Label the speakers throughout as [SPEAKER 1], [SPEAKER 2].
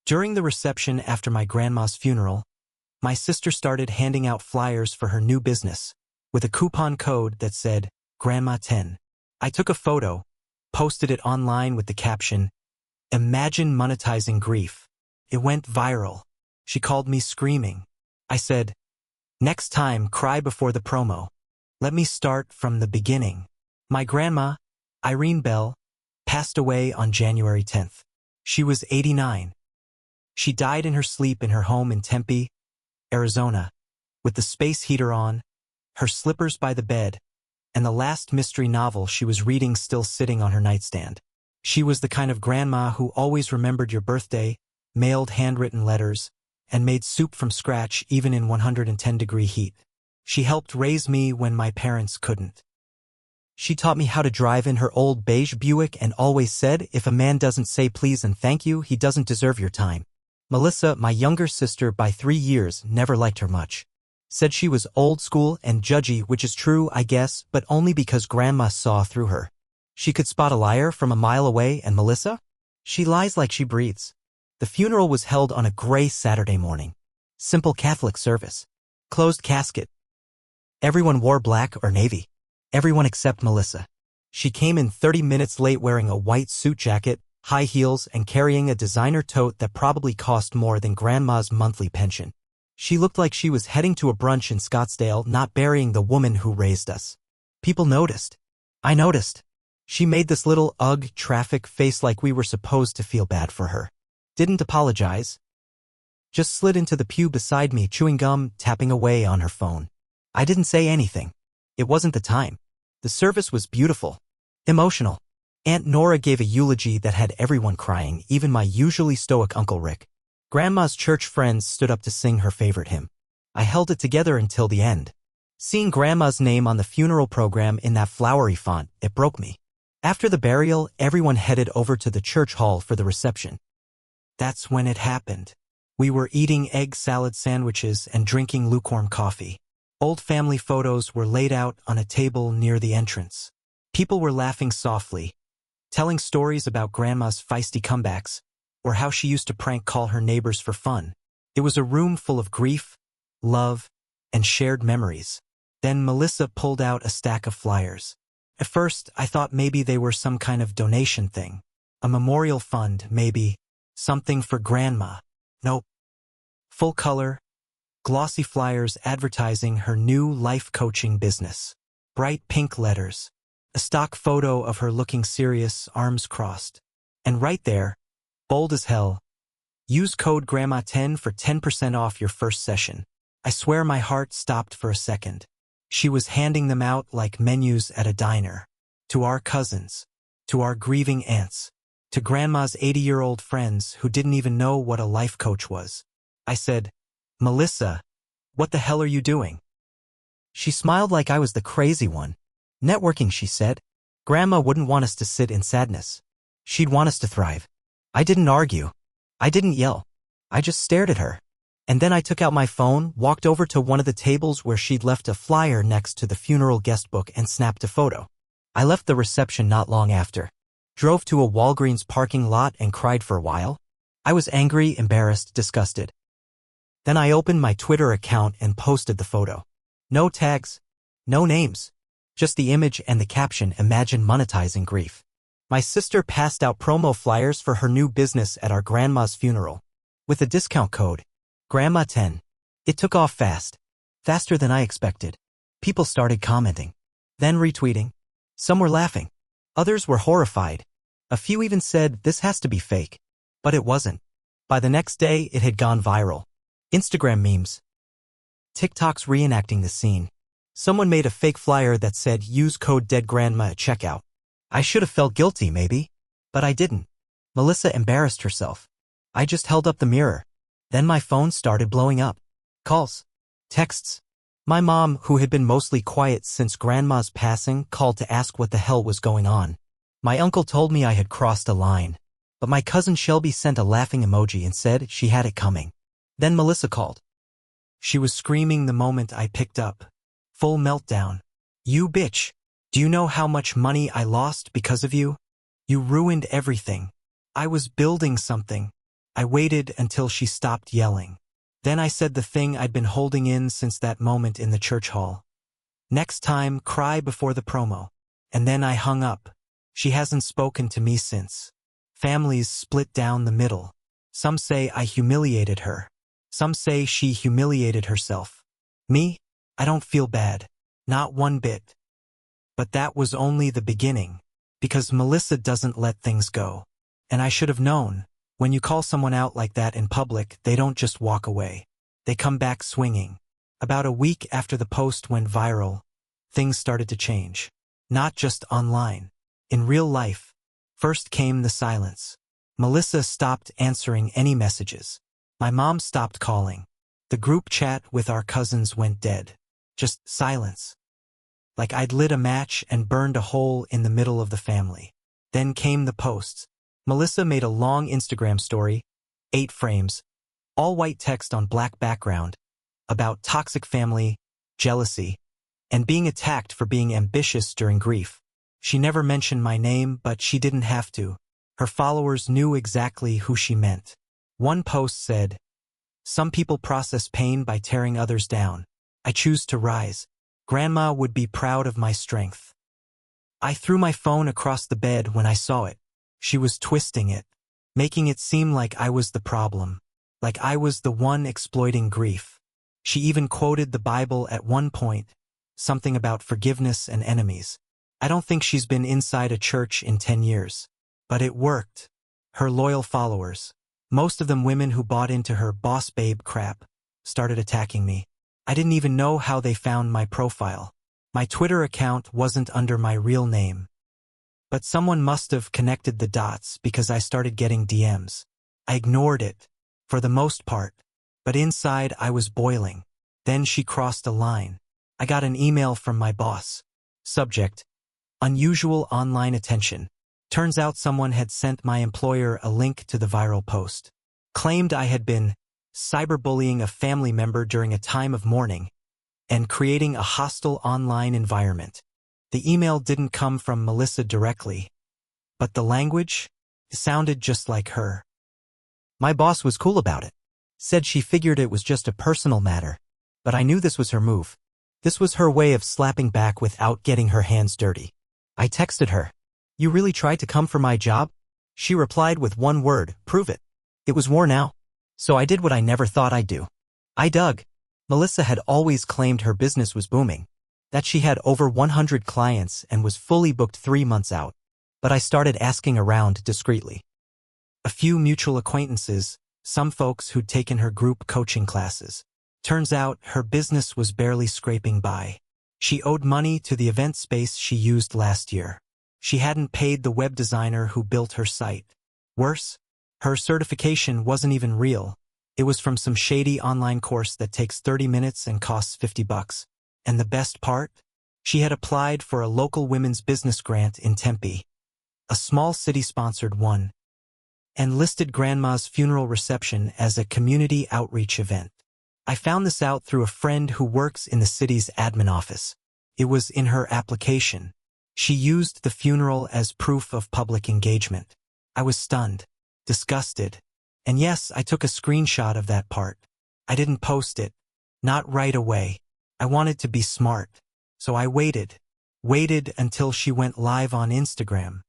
[SPEAKER 1] During the reception after my grandma's funeral, my sister started handing out flyers for her new business, with a coupon code that said, Grandma 10. I took a photo, posted it online with the caption, Imagine monetizing grief. It went viral. She called me screaming. I said, next time, cry before the promo. Let me start from the beginning. My grandma, Irene Bell, passed away on January 10th. She was 89. She died in her sleep in her home in Tempe, Arizona, with the space heater on, her slippers by the bed, and the last mystery novel she was reading still sitting on her nightstand. She was the kind of grandma who always remembered your birthday, mailed handwritten letters, and made soup from scratch even in 110-degree heat. She helped raise me when my parents couldn't. She taught me how to drive in her old beige Buick and always said, if a man doesn't say please and thank you, he doesn't deserve your time. Melissa, my younger sister by 3 years, never liked her much. Said she was old school and judgy, which is true, I guess, but only because Grandma saw through her. She could spot a liar from a mile away, and Melissa? She lies like she breathes. The funeral was held on a gray Saturday morning. Simple Catholic service. Closed casket. Everyone wore black or navy. Everyone except Melissa. She came in 30 minutes late wearing a white suit jacket, high heels, and carrying a designer tote that probably cost more than Grandma's monthly pension. She looked like she was heading to a brunch in Scottsdale, not burying the woman who raised us. People noticed. I noticed. She made this little ugh traffic face like we were supposed to feel bad for her. Didn't apologize. Just slid into the pew beside me, chewing gum, tapping away on her phone. I didn't say anything. It wasn't the time. The service was beautiful. Emotional. Aunt Nora gave a eulogy that had everyone crying, even my usually stoic Uncle Rick. Grandma's church friends stood up to sing her favorite hymn. I held it together until the end. Seeing Grandma's name on the funeral program in that flowery font, it broke me. After the burial, everyone headed over to the church hall for the reception. That's when it happened. We were eating egg salad sandwiches and drinking lukewarm coffee. Old family photos were laid out on a table near the entrance. People were laughing softly, telling stories about Grandma's feisty comebacks, or how she used to prank call her neighbors for fun. It was a room full of grief, love, and shared memories. Then Melissa pulled out a stack of flyers. At first, I thought maybe they were some kind of donation thing. A memorial fund, maybe. Something for Grandma. Nope. Full color, glossy flyers advertising her new life coaching business. Bright pink letters. A stock photo of her looking serious, arms crossed. And right there, bold as hell, use code GRANDMA10 for 10% off your first session. I swear my heart stopped for a second. She was handing them out like menus at a diner. To our cousins. To our grieving aunts. To Grandma's 80-year-old friends who didn't even know what a life coach was. I said, Melissa, what the hell are you doing? She smiled like I was the crazy one. Networking, she said. Grandma wouldn't want us to sit in sadness. She'd want us to thrive. I didn't argue. I didn't yell. I just stared at her. And then I took out my phone, walked over to one of the tables where she'd left a flyer next to the funeral guest book and snapped a photo. I left the reception not long after. Drove to a Walgreens parking lot and cried for a while. I was angry, embarrassed, disgusted. Then I opened my Twitter account and posted the photo. No tags. No names. Just the image and the caption, Imagine monetizing grief. My sister passed out promo flyers for her new business at our grandma's funeral. With a discount code, Grandma10. It took off fast. Faster than I expected. People started commenting. Then retweeting. Some were laughing. Others were horrified. A few even said, this has to be fake. But it wasn't. By the next day, it had gone viral. Instagram memes. TikToks reenacting the scene. Someone made a fake flyer that said, use code DEADGRANDMA at checkout. I should have felt guilty, maybe. But I didn't. Melissa embarrassed herself. I just held up the mirror. Then my phone started blowing up. Calls. Texts. My mom, who had been mostly quiet since Grandma's passing, called to ask what the hell was going on. My uncle told me I had crossed a line. But my cousin Shelby sent a laughing emoji and said she had it coming. Then Melissa called. She was screaming the moment I picked up. Full meltdown. You bitch. Do you know how much money I lost because of you? You ruined everything. I was building something. I waited until she stopped yelling. Then I said the thing I'd been holding in since that moment in the church hall. Next time, cry before the promo. And then I hung up. She hasn't spoken to me since. Families split down the middle. Some say I humiliated her. Some say she humiliated herself. Me? I don't feel bad. Not one bit. But that was only the beginning. Because Melissa doesn't let things go. And I should have known. When you call someone out like that in public, they don't just walk away. They come back swinging. About a week after the post went viral, things started to change. Not just online. In real life. First came the silence. Melissa stopped answering any messages. My mom stopped calling. The group chat with our cousins went dead. Just silence. Like I'd lit a match and burned a hole in the middle of the family. Then came the posts. Melissa made a long Instagram story, 8 frames, all white text on black background, about toxic family, jealousy, and being attacked for being ambitious during grief. She never mentioned my name, but she didn't have to. Her followers knew exactly who she meant. One post said, "Some people process pain by tearing others down. I choose to rise. Grandma would be proud of my strength." I threw my phone across the bed when I saw it. She was twisting it, making it seem like I was the problem, like I was the one exploiting grief. She even quoted the Bible at one point, something about forgiveness and enemies. I don't think she's been inside a church in 10 years. But it worked. Her loyal followers, most of them women who bought into her boss babe crap, started attacking me. I didn't even know how they found my profile. My Twitter account wasn't under my real name. But someone must have connected the dots because I started getting DMs. I ignored it, for the most part, but inside I was boiling. Then she crossed a line. I got an email from my boss. Subject: unusual online attention. Turns out someone had sent my employer a link to the viral post. Claimed I had been cyberbullying a family member during a time of mourning and creating a hostile online environment. The email didn't come from Melissa directly, but the language sounded just like her. My boss was cool about it. Said she figured it was just a personal matter, but I knew this was her move. This was her way of slapping back without getting her hands dirty. I texted her, "You really tried to come for my job?" She replied with one word, "Prove it." It was war now. So I did what I never thought I'd do. I dug. Melissa had always claimed her business was booming, that she had over 100 clients and was fully booked 3 months out. But I started asking around discreetly. A few mutual acquaintances, some folks who'd taken her group coaching classes. Turns out her business was barely scraping by. She owed money to the event space she used last year. She hadn't paid the web designer who built her site. Worse, her certification wasn't even real. It was from some shady online course that takes 30 minutes and costs $50. And the best part? She had applied for a local women's business grant in Tempe, a small city-sponsored one, and listed Grandma's funeral reception as a community outreach event. I found this out through a friend who works in the city's admin office. It was in her application. She used the funeral as proof of public engagement. I was stunned, disgusted, and yes, I took a screenshot of that part. I didn't post it. Not right away. I wanted to be smart. So I waited until she went live on Instagram.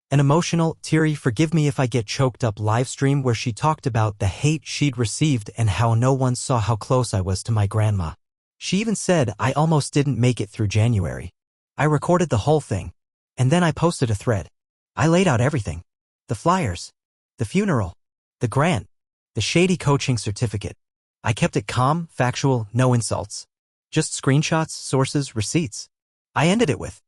[SPEAKER 1] An emotional, teary, forgive me if I get choked up live stream where she talked about the hate she'd received and how no one saw how close I was to my grandma. She even said I almost didn't make it through January. I recorded the whole thing, and then I posted a thread. I laid out everything. The flyers, the funeral, the grant, the shady coaching certificate. I kept it calm, factual, no insults. Just screenshots, sources, receipts. I ended it with,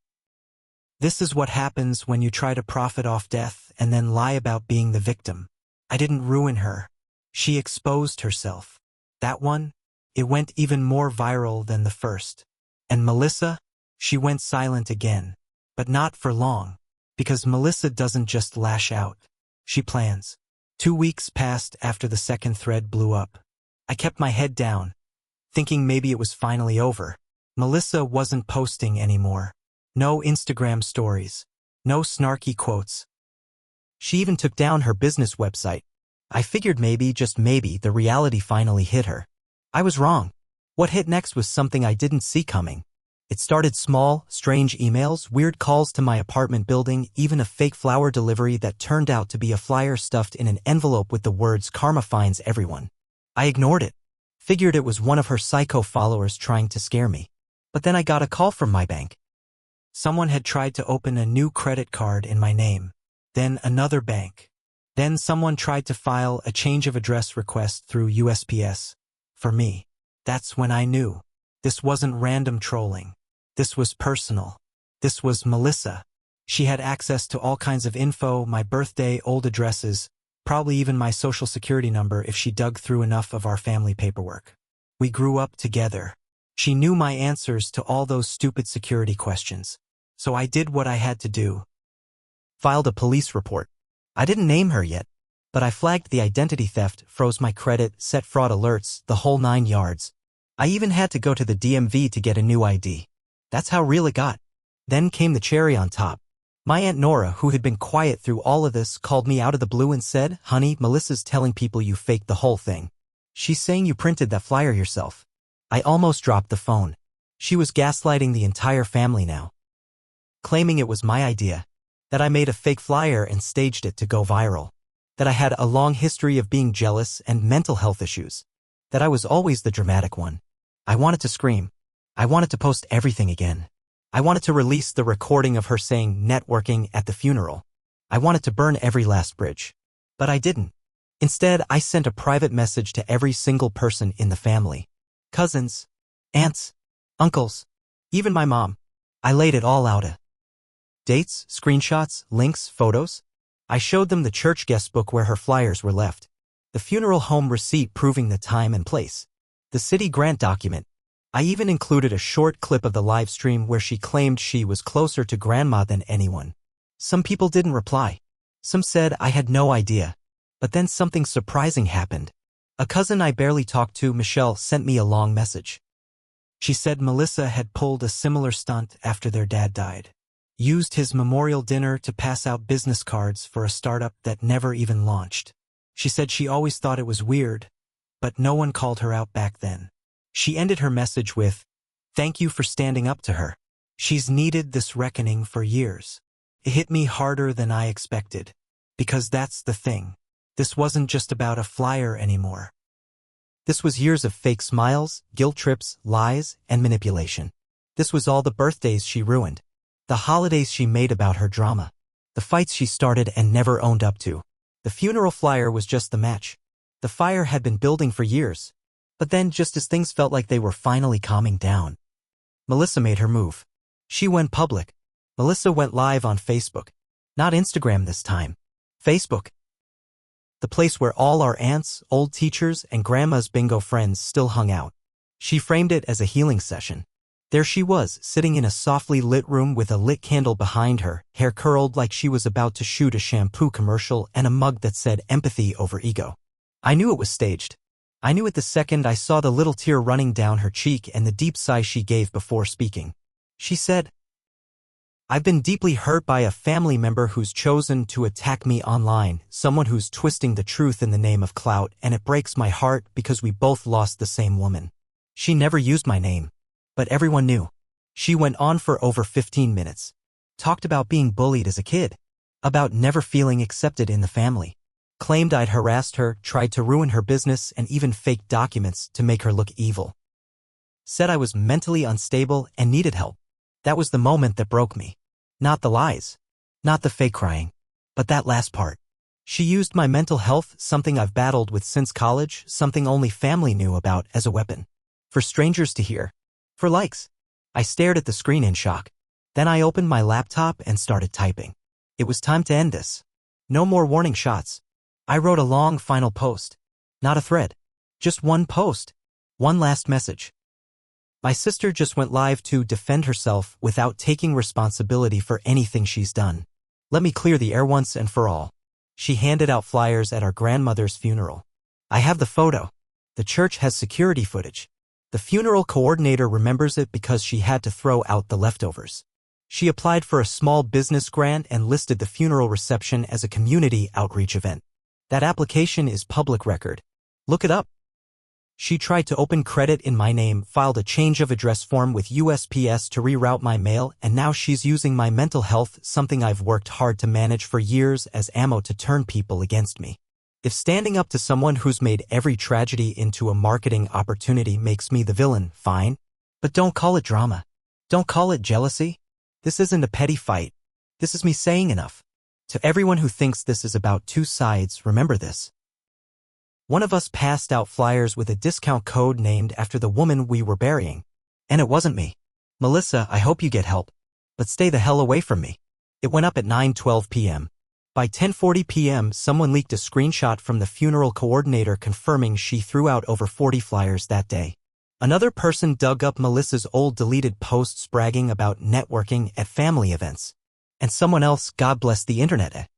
[SPEAKER 1] "This is what happens when you try to profit off death and then lie about being the victim." I didn't ruin her. She exposed herself. That one, it went even more viral than the first. And Melissa, she went silent again. But not for long. Because Melissa doesn't just lash out. She plans. 2 weeks passed after the second thread blew up. I kept my head down, thinking maybe it was finally over. Melissa wasn't posting anymore. No Instagram stories. No snarky quotes. She even took down her business website. I figured maybe, just maybe, the reality finally hit her. I was wrong. What hit next was something I didn't see coming. It started small, strange emails, weird calls to my apartment building, even a fake flower delivery that turned out to be a flyer stuffed in an envelope with the words "Karma finds everyone." I ignored it. Figured it was one of her psycho followers trying to scare me. But then I got a call from my bank. Someone had tried to open a new credit card in my name. Then another bank. Then someone tried to file a change of address request through USPS. For me. That's when I knew. This wasn't random trolling. This was personal. This was Melissa. She had access to all kinds of info, my birthday, old addresses, probably even my social security number if she dug through enough of our family paperwork. We grew up together. She knew my answers to all those stupid security questions. So I did what I had to do. Filed a police report. I didn't name her yet, but I flagged the identity theft, froze my credit, set fraud alerts, the whole 9 yards. I even had to go to the DMV to get a new ID. That's how real it got. Then came the cherry on top. My Aunt Nora, who had been quiet through all of this, called me out of the blue and said, "Honey, Melissa's telling people you faked the whole thing. She's saying you printed that flyer yourself." I almost dropped the phone. She was gaslighting the entire family now. Claiming it was my idea. That I made a fake flyer and staged it to go viral. That I had a long history of being jealous and mental health issues. That I was always the dramatic one. I wanted to scream. I wanted to post everything again. I wanted to release the recording of her saying networking at the funeral. I wanted to burn every last bridge. But I didn't. Instead, I sent a private message to every single person in the family. Cousins, aunts, uncles, even my mom. I laid it all out. Dates, screenshots, links, photos. I showed them the church guest book where her flyers were left. The funeral home receipt proving the time and place. The city grant document. I even included a short clip of the live stream where she claimed she was closer to Grandma than anyone. Some people didn't reply. Some said I had no idea. But then something surprising happened. A cousin I barely talked to, Michelle, sent me a long message. She said Melissa had pulled a similar stunt after their dad died. Used his memorial dinner to pass out business cards for a startup that never even launched. She said she always thought it was weird, but no one called her out back then. She ended her message with, "Thank you for standing up to her. She's needed this reckoning for years." It hit me harder than I expected. Because that's the thing. This wasn't just about a flyer anymore. This was years of fake smiles, guilt trips, lies, and manipulation. This was all the birthdays she ruined. The holidays she made about her drama. The fights she started and never owned up to. The funeral flyer was just the match. The fire had been building for years. But then, just as things felt like they were finally calming down, Melissa made her move. She went public. Melissa went live on Facebook. Not Instagram this time. Facebook. The place where all our aunts, old teachers, and Grandma's bingo friends still hung out. She framed it as a healing session. There she was, sitting in a softly lit room with a lit candle behind her, hair curled like she was about to shoot a shampoo commercial, and a mug that said empathy over ego. I knew it was staged. I knew it the second I saw the little tear running down her cheek and the deep sigh she gave before speaking. She said, "I've been deeply hurt by a family member who's chosen to attack me online, someone who's twisting the truth in the name of clout, and it breaks my heart because we both lost the same woman. She never used my name. But everyone knew." She went on for over 15 minutes. Talked about being bullied as a kid. About never feeling accepted in the family. Claimed I'd harassed her, tried to ruin her business, and even faked documents to make her look evil. Said I was mentally unstable and needed help. That was the moment that broke me. Not the lies. Not the fake crying. But that last part. She used my mental health, something I've battled with since college, something only family knew about, as a weapon. For strangers to hear. For likes. I stared at the screen in shock. Then I opened my laptop and started typing. It was time to end this. No more warning shots. I wrote a long final post. Not a thread. Just one post. One last message. My sister just went live to defend herself without taking responsibility for anything she's done. Let me clear the air once and for all. She handed out flyers at our grandmother's funeral. I have the photo. The church has security footage. The funeral coordinator remembers it because she had to throw out the leftovers. She applied for a small business grant and listed the funeral reception as a community outreach event. That application is public record. Look it up. She tried to open credit in my name, filed a change of address form with USPS to reroute my mail, and now she's using my mental health, something I've worked hard to manage for years, as ammo to turn people against me. If standing up to someone who's made every tragedy into a marketing opportunity makes me the villain, fine. But don't call it drama. Don't call it jealousy. This isn't a petty fight. This is me saying enough. To everyone who thinks this is about two sides, remember this. One of us passed out flyers with a discount code named after the woman we were burying. And it wasn't me. Melissa, I hope you get help. But stay the hell away from me. It went up at 9:12 p.m. By 10:40 p.m., someone leaked a screenshot from the funeral coordinator confirming she threw out over 40 flyers that day. Another person dug up Melissa's old deleted posts bragging about networking at family events. And someone else, God bless the internet,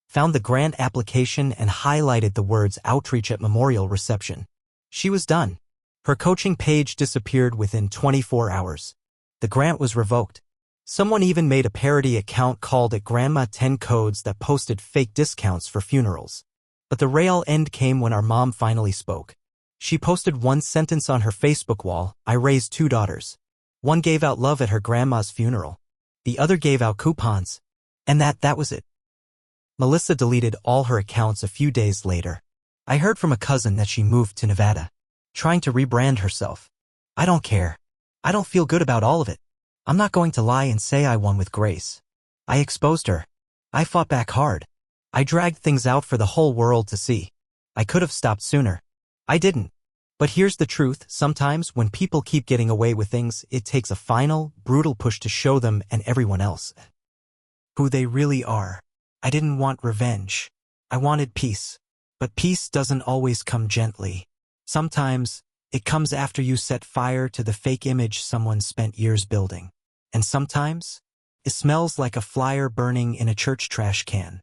[SPEAKER 1] found the grant application and highlighted the words outreach at memorial reception. She was done. Her coaching page disappeared within 24 hours. The grant was revoked. Someone even made a parody account called it Grandma 10 Codes that posted fake discounts for funerals. But the real end came when our mom finally spoke. She posted one sentence on her Facebook wall: I raised two daughters. One gave out love at her grandma's funeral. The other gave out coupons. And that was it. Melissa deleted all her accounts a few days later. I heard from a cousin that she moved to Nevada, trying to rebrand herself. I don't care. I don't feel good about all of it. I'm not going to lie and say I won with grace. I exposed her. I fought back hard. I dragged things out for the whole world to see. I could have stopped sooner. I didn't. But here's the truth: sometimes when people keep getting away with things, it takes a final, brutal push to show them and everyone else who they really are. I didn't want revenge. I wanted peace. But peace doesn't always come gently. Sometimes, it comes after you set fire to the fake image someone spent years building. And sometimes, it smells like a flyer burning in a church trash can.